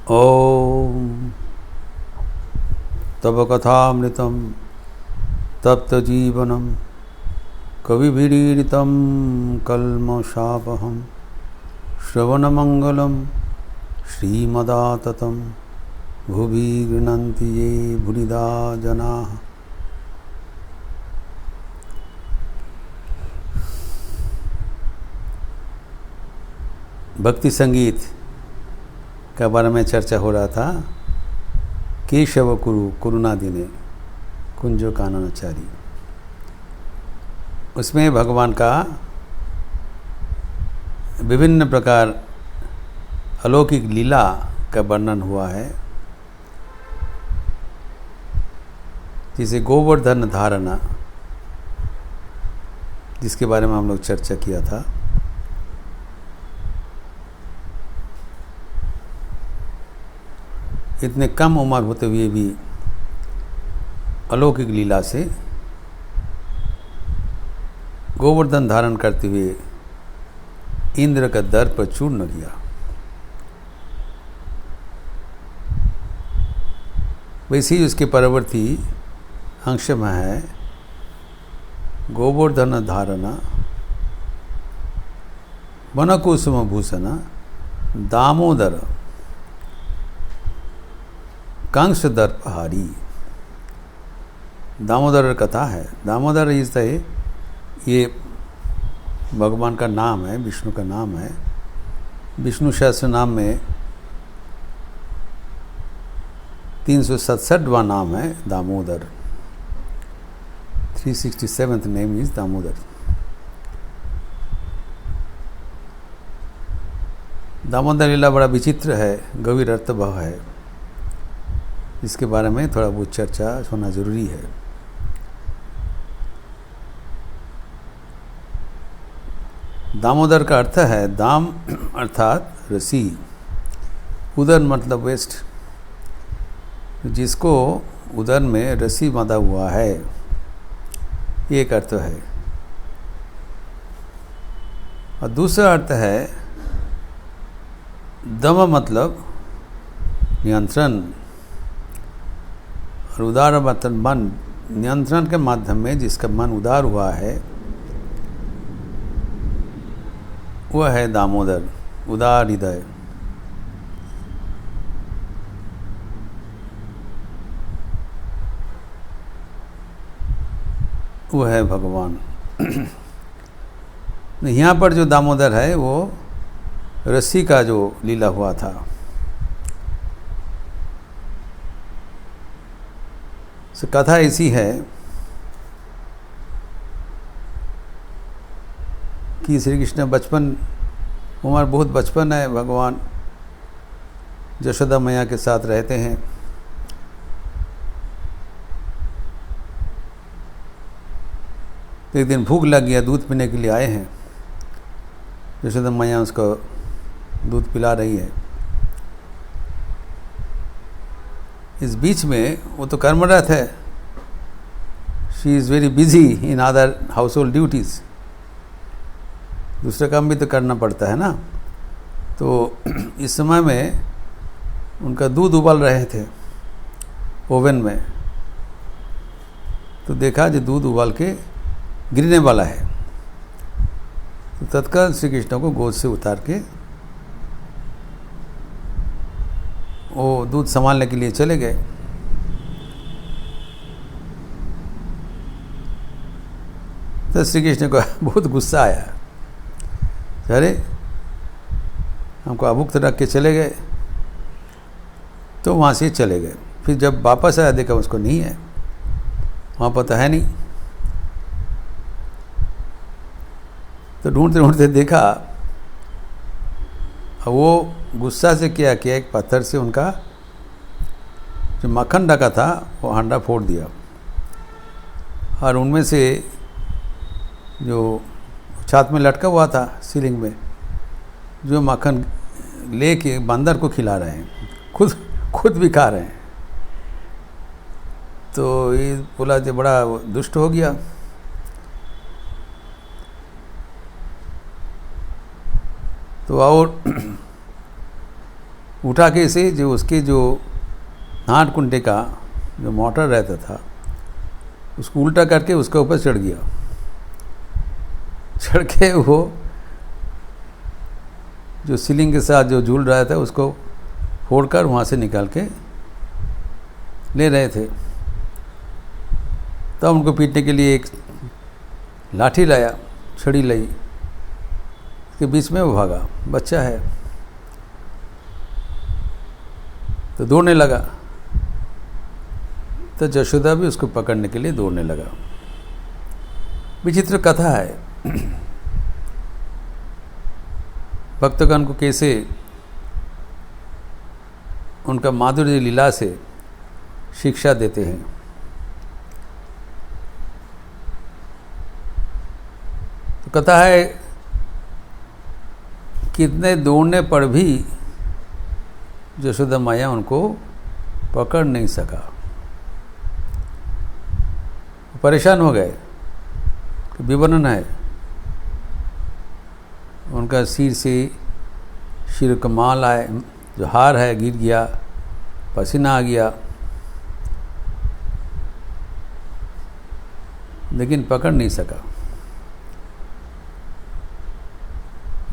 ओम तव कथामृतं तप्तजीवनं कविभिरीडितं कल्मषापहं श्रवणमंगलं श्रीमदाततं भुवि गृह्णन्ति ये भूरिदा जनाः। भक्ति संगीत के बारे में चर्चा हो रहा था। केशव कुरु कुरुनादिने कुंजो काननाचारी, उसमें भगवान का विभिन्न प्रकार अलौकिक लीला का वर्णन हुआ है। जैसे गोवर्धन धारणा, जिसके बारे में हम लोग चर्चा किया था। इतने कम उम्र होते हुए भी अलौकिक लीला से गोवर्धन धारण करते हुए इंद्र का दर पर चूर्ण किया। वैसे ही उसके परवर्ती अंश में है गोवर्धन धारणा वनकुसुम भूषण दामोदर कंस दर्पहारी। दामोदर कथा है। दामोदर इस ये भगवान का नाम है, विष्णु का नाम है। विष्णु सहस्त्र नाम में 367वां नाम है Damodar. 367th name is Damodar. Damodar लीला बड़ा विचित्र है, गंभीर अर्थवह है। इसके बारे में थोड़ा बहुत चर्चा होना जरूरी है। दामोदर का अर्थ है दाम अर्थात रसी, उदर मतलब वेस्ट। जिसको उदर में रसी बांधा हुआ है, ये एक अर्थ है। और दूसरा अर्थ है दम मतलब नियंत्रण, और उदार मतलब मन। नियंत्रण के माध्यम में जिसका मन उदार हुआ है वह है दामोदर, उदार हृदय। वह है भगवान। यहाँ पर जो दामोदर है वो रस्सी का जो लीला हुआ था। कथा ऐसी है कि श्री कृष्ण बचपन उम्र बहुत बचपन है, भगवान यशोदा मैया के साथ रहते हैं। एक दिन भूख लग गया, दूध पीने के लिए आए हैं। यशोदा मैया उसको दूध पिला रही है। इस बीच में वो तो कर्मरत है, she is very busy in other house hold duties. दूसरा काम भी तो करना पड़ता है ना। तो इस समय में उनका दूध उबाल रहे थे ओवन में, तो देखा जो दूध उबाल के गिरने वाला है। तो तत्काल श्री कृष्ण को गोद से उतार के वो दूध संभालने के लिए चले गए। तो श्री कृष्ण को बहुत गुस्सा आया, अरे हमको अभुक्त रख के चले गए। तो वहाँ से चले गए। फिर जब वापस आया देखा उसको नहीं है, वहाँ पर तो है नहीं। तो ढूंढते ढूंढते देखा, वो गुस्सा से क्या किया, एक पत्थर से उनका जो मक्खन ढका था वो हांडा फोड़ दिया, और उनमें से जो छात में लटका हुआ था सीलिंग में, जो मक्खन लेके बंदर को खिला रहे हैं, खुद भी खा रहे हैं। तो ये बोला जो बड़ा दुष्ट हो गया। तो और उठा के इसे जो उसके जो नाट कुंडे का जो मोटर रहता था उसको उल्टा करके उसके ऊपर चढ़ गया। चढ़ के वो जो सीलिंग के साथ जो झूल रहा था उसको फोड़कर वहाँ से निकाल के ले रहे थे। तब उनको पीटने के लिए एक लाठी लाया, छड़ी लाई, इसके बीच में वो भागा। बच्चा है तो दौड़ने लगा, तो यशोदा भी उसको पकड़ने के लिए दौड़ने लगा। विचित्र कथा है। भक्तगण को कैसे उनका माधुर्य लीला से शिक्षा देते हैं। तो कथा है कितने दौड़ने पर भी यशोदा मैया उनको पकड़ नहीं सका। परेशान हो गए। विवरण है उनका सिर से शिर कमाल आए, जो हार है गिर गया, पसीना आ गया, लेकिन पकड़ नहीं सका।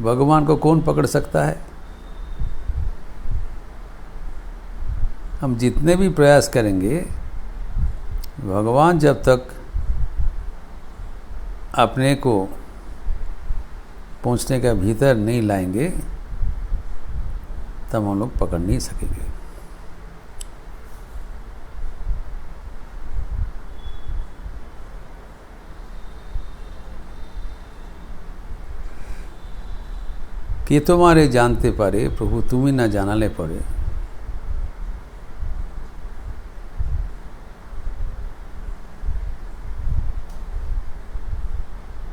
भगवान को कौन पकड़ सकता है? हम जितने भी प्रयास करेंगे, भगवान जब तक अपने को पहुंचने का भीतर नहीं लाएंगे तब हम लोग पकड़ नहीं सकेंगे। कि तुम्हारे जानते पारे प्रभु तुम ही ना जानाले पड़े।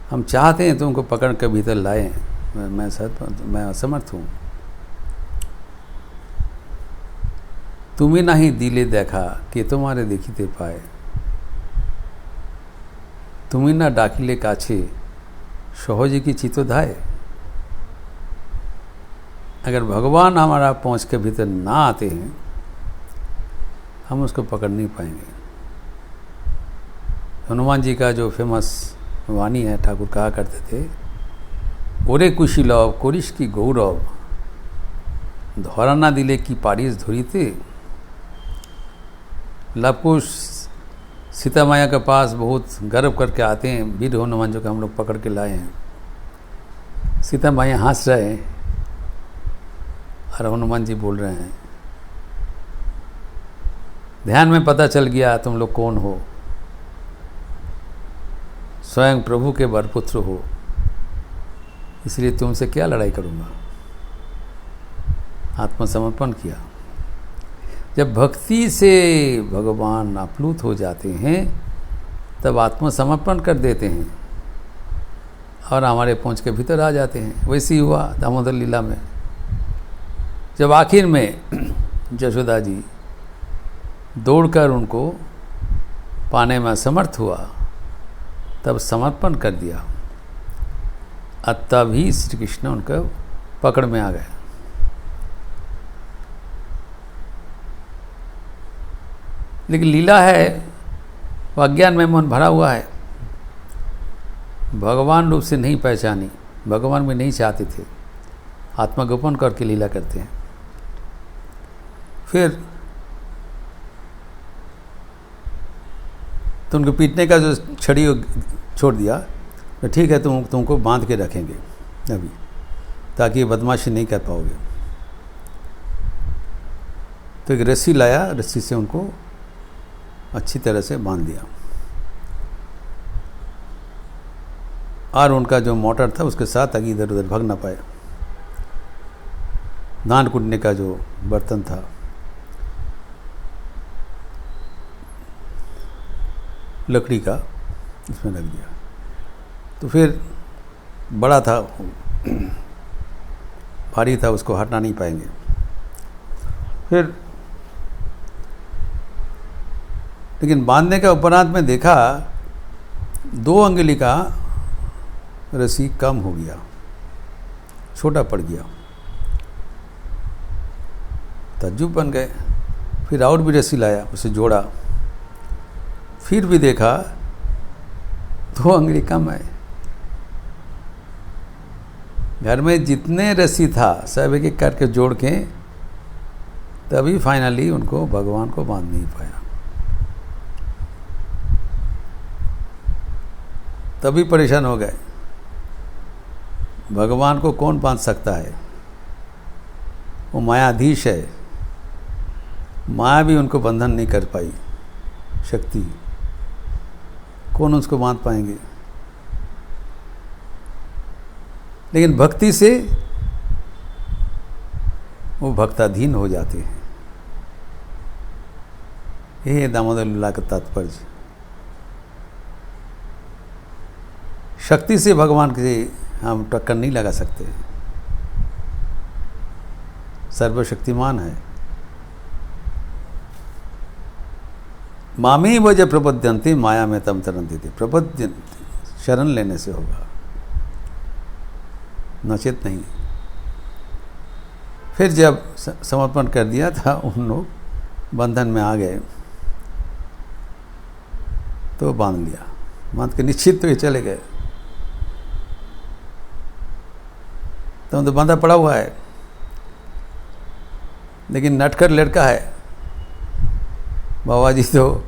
हम चाहते हैं तुमको पकड़ के भीतर लाएं, मैं असमर्थ हूँ। तुम ही नहीं दिले देखा कि तुम्हारे देखिते पाए, तुम ही ना डाकिले काछे सहजे की चितो धाए। अगर भगवान हमारा पहुँच के भीतर ना आते हैं हम उसको पकड़ नहीं पाएंगे। हनुमान जी का जो फेमस वाणी है, ठाकुर कहा करते थे, ओरे कुशीलव कोरिश की गौरव धरा ना दिले की पारिस धुरीते। लवकुश सीता माया के पास बहुत गर्व करके आते हैं, वीर हनुमान जी को हम लोग पकड़ के लाए हैं। सीता माया हंस रहे हैं और हनुमान जी बोल रहे हैं, ध्यान में पता चल गया तुम लोग कौन हो, स्वयं प्रभु के वरपुत्र हो, इसलिए तुमसे क्या लड़ाई करूँगा। आत्मसमर्पण किया। जब भक्ति से भगवान आप्लुत हो जाते हैं तब आत्मसमर्पण कर देते हैं और हमारे पहुँच के भीतर आ जाते हैं। वैसे ही हुआ दामोदर लीला में, जब आखिर में यशोदा जी दौड़कर उनको पाने में असमर्थ हुआ तब समर्पण कर दिया, तभी श्री कृष्ण उनका पकड़ में आ गए। लेकिन लीला है वो अज्ञान में मन भरा हुआ है, भगवान रूप से नहीं पहचानी, भगवान में नहीं चाहते थे, आत्मगोपन करके लीला करते हैं। फिर तो उनको पीटने का जो छड़ी छोड़ दिया, तो ठीक है तुमको बांध के रखेंगे अभी, ताकि ये बदमाशी नहीं कर पाओगे। तो एक रस्सी लाया, रस्सी से उनको अच्छी तरह से बांध दिया और उनका जो मोटर था उसके साथ ताकि इधर उधर भाग ना पाए। धान कूटने का जो बर्तन था लकड़ी का, उसमें रख दिया। तो फिर बड़ा था, भारी था, उसको हटा नहीं पाएंगे। फिर लेकिन बांधने के उपरांत में देखा 2 अंगुली का रस्सी कम हो गया, छोटा पड़ गया। तज्जुब बन गए। फिर और भी रस्सी लाया, उसे जोड़ा, फिर भी देखा 2 अंगुली कम है। घर में जितने रस्सी था सब एक एक करके जोड़ के तभी फाइनली उनको भगवान को बांध नहीं पाया। तभी परेशान हो गए, भगवान को कौन बांध सकता है, वो मायाधीश है, माया भी उनको बंधन नहीं कर पाई, शक्ति कौन उसको बांध पाएंगे। लेकिन भक्ति से वो भक्ताधीन हो जाते हैं। यही है दामोदर लीला का तात्पर्य। शक्ति से भगवान से हम टक्कर नहीं लगा सकते, सर्वशक्तिमान है। मामी वज प्रपद्यंती माया में तम तरंती थी। प्रपद्यंती शरण लेने से होगा, नचेत नहीं। फिर जब समर्पण कर दिया था, उन लोग बंधन में आ गए तो बांध लिया, बांध के निश्चित तो ये चले गए। तो बंधा पड़ा हुआ है, लेकिन नटखट लड़का है। बाबा जी तो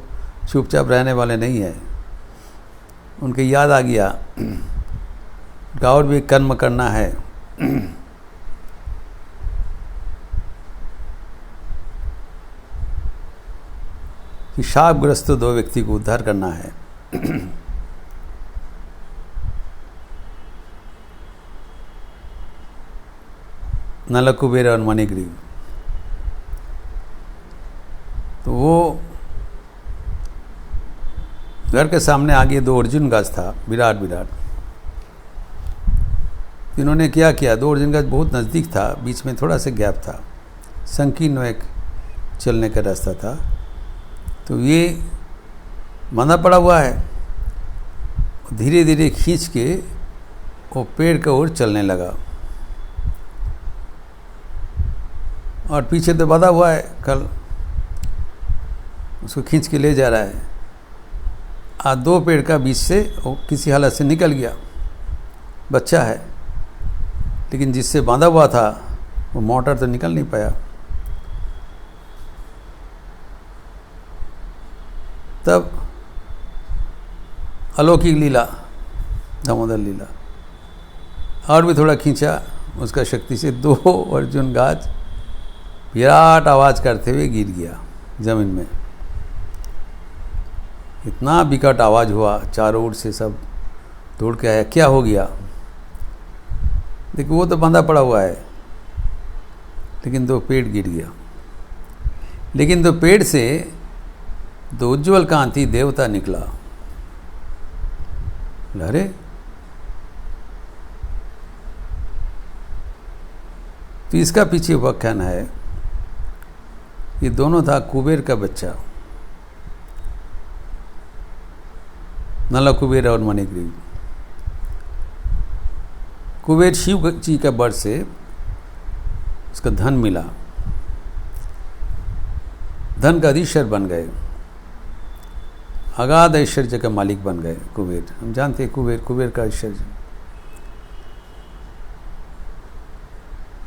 चुपचाप रहने वाले नहीं है। उनके याद आ गया और भी कर्म करना है। कि शापग्रस्त 2 व्यक्ति को उद्धार करना है। नल कुबेर और मणिग्रीव। तो वो घर के सामने आगे 2 अर्जुन गाछ था, विराट विराट। इन्होंने क्या किया, 2 अर्जुन गाछ बहुत नज़दीक था, बीच में थोड़ा सा गैप था, संकीर्ण एक चलने का रास्ता था। तो ये बंधा पड़ा हुआ है, धीरे धीरे खींच के वो पेड़ की ओर चलने लगा और पीछे तो बंधा हुआ है कल, उसको खींच के ले जा रहा है। 2 पेड़ का बीच से वो किसी हालत से निकल गया। बच्चा है, लेकिन जिससे बांधा हुआ था वो मोटर तो निकल नहीं पाया। तब अलौकिक लीला, दामोदर लीला, और भी थोड़ा खींचा उसका शक्ति से, 2 अर्जुन गाछ विराट आवाज़ करते हुए गिर गया जमीन में। इतना विकट आवाज़ हुआ, चारों ओर से सब दौड़ के आया, क्या हो गया। देखो वो तो बंधा पड़ा हुआ है, लेकिन 2 पेड़ गिर गया। लेकिन 2 पेड़ से 2 उज्ज्वल कांति देवता निकला। अरे तो इसका पीछे व्याख्यान है, ये दोनों था कुबेर का बच्चा, नल कुबेर और मणिग्रीव। कुबेर शिव जी का वर से उसका धन मिला, धन का अधीश्वर बन गए, अगाध ऐश्वर्य का मालिक बन गए कुबेर। हम जानते हैं कुबेर का ऐश्वर्य।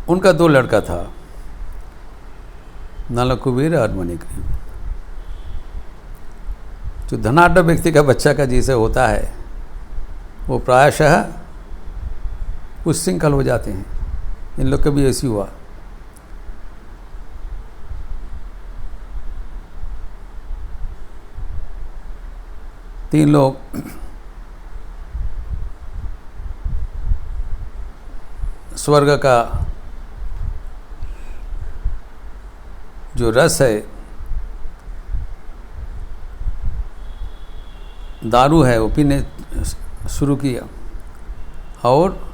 उनका 2 लड़का था, नल कुबेर और मणिग्रीव। जो धनाढ्य व्यक्ति का बच्चा का जैसे होता है, वो प्रायशः उच्छृंखल हो जाते हैं। इन लोग का भी ऐसी हुआ। तीन लोग स्वर्ग का जो रस है, दारू है, वो पीने शुरू किया और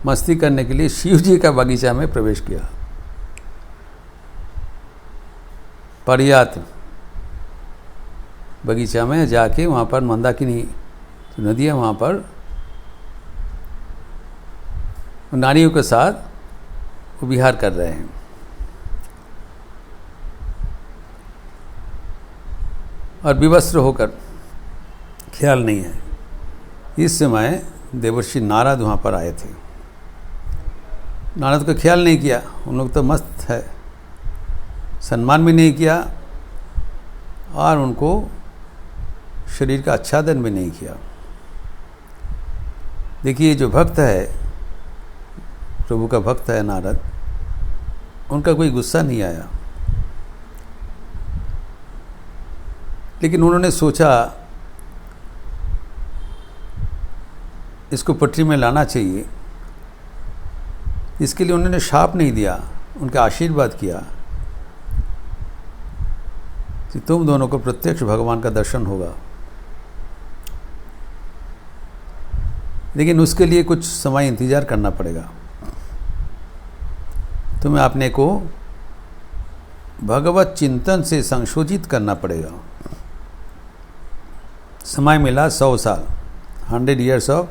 मस्ती करने के लिए शिव जी का बगीचा में प्रवेश किया। पर्यात बगीचा में जाके वहाँ पर मंदाकिनी नदी है, वहाँ पर नारियों के साथ वो विहार कर रहे हैं। और विवस्त्र होकर, ख्याल नहीं है। इस समय देवर्षि नारद वहाँ पर आए थे। नारद को ख्याल नहीं किया, उन लोग तो मस्त है, सम्मान भी नहीं किया और उनको शरीर का आच्छादन भी नहीं किया। देखिए जो भक्त है, प्रभु का भक्त है नारद, उनका कोई गुस्सा नहीं आया, लेकिन उन्होंने सोचा इसको पटरी में लाना चाहिए। इसके लिए उन्होंने शाप नहीं दिया, उनका आशीर्वाद किया कि तुम दोनों को प्रत्यक्ष भगवान का दर्शन होगा। लेकिन उसके लिए कुछ समय इंतजार करना पड़ेगा। तुम्हें अपने को भगवत चिंतन से संशोधित करना पड़ेगा। समय मिला 100 साल, 100 years ऑफ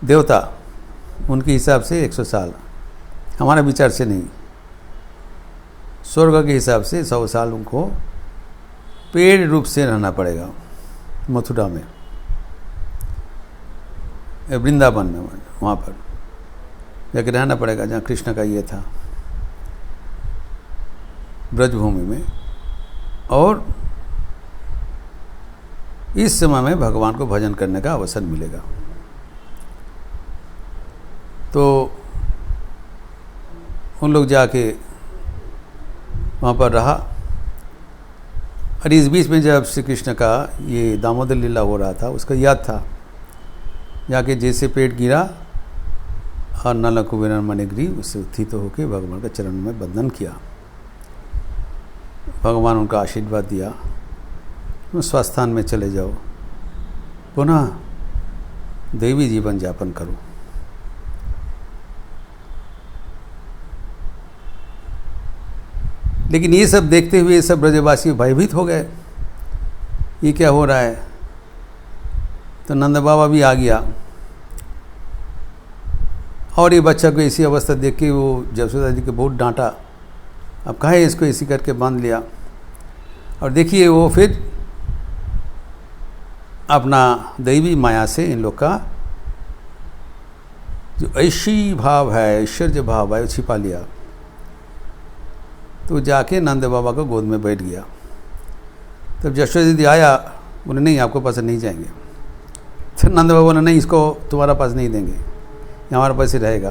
देवता, उनके हिसाब से 100 साल, हमारे विचार से नहीं, स्वर्ग के हिसाब से 100 साल उनको पेड़ रूप से रहना पड़ेगा मथुरा में, वृंदावन में, वहाँ पर जाकर रहना पड़ेगा जहाँ कृष्ण का ये था, ब्रजभूमि में। और इस समय में भगवान को भजन करने का अवसर मिलेगा। तो उन लोग जाके वहाँ पर रहा। और इस बीच में जब श्री कृष्ण का ये दामोदर लीला हो रहा था, उसका याद था, जाके जैसे पेट गिरा और नल कुबेर मणिग्री उससे उत्थित होकर भगवान के चरण में बंधन किया। भगवान उनका आशीर्वाद दिया, तुम स्वस्थान में चले जाओ, पुनः दैवी जीवन यापन करो। लेकिन ये सब देखते हुए सब ब्रजवासी भयभीत हो गए, ये क्या हो रहा है। तो नंद बाबा भी आ गया और ये बच्चा को ऐसी अवस्था देख के वो जसोदा जी को बहुत डांटा, अब काहे इसको ऐसी करके बांध लिया। और देखिए वो फिर अपना दैवी माया से इन लोग का जो ऐशी भाव है, ऐश्वर्य भाव है, वो छिपा लिया। तो जाके नंद बाबा को गोद में बैठ गया। तब जशोदा दीदी आया, बोले नहीं आपको पास नहीं जाएंगे। तो नंद बाबा बोले नहीं, इसको तुम्हारा पास नहीं देंगे, ये हमारे पास ही रहेगा,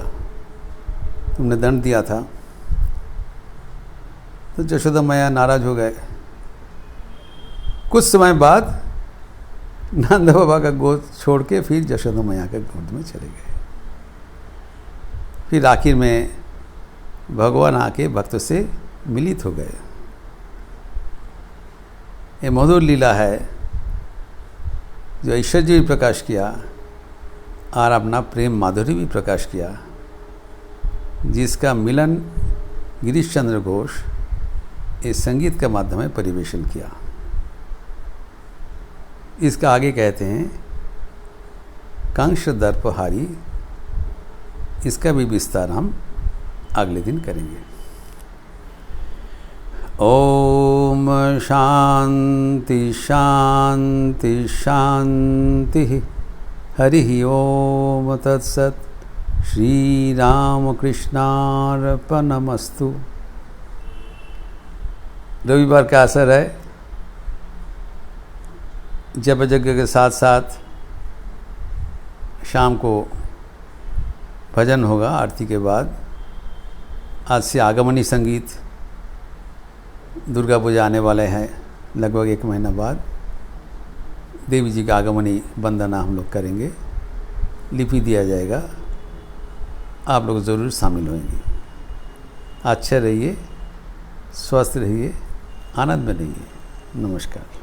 तुमने दंड दिया था। तो जशोदा मैया नाराज हो गए। कुछ समय बाद नंद बाबा का गोद छोड़ के फिर जशोदा मैया के गोद में चले गए। फिर आखिर में भगवान आके भक्त से मिलित हो गए। ये मधुर लीला है जो ऐश्वर्य भी प्रकाश किया और अपना प्रेम माधुरी भी प्रकाश किया, जिसका मिलन गिरीश चंद्र घोष इस संगीत के माध्यम में परिवेशन किया। इसका आगे कहते हैं कंश दर्पहारी। इसका भी विस्तार हम अगले दिन करेंगे। ओम शांति शांति शांति। हरि ओम तत्सत। श्री राम कृष्णार्पणमस्तु। रविवार का असर है, जप यज्ञ के साथ साथ शाम को भजन होगा आरती के बाद। आज से आगमनी संगीत, दुर्गा पूजा आने वाले हैं, लगभग 1 महीना बाद देवी जी का आगमनी वंदना हम लोग करेंगे, लिपि दिया जाएगा, आप लोग ज़रूर शामिल होंगे। अच्छे रहिए, स्वस्थ रहिए, आनंद में रहिए। नमस्कार।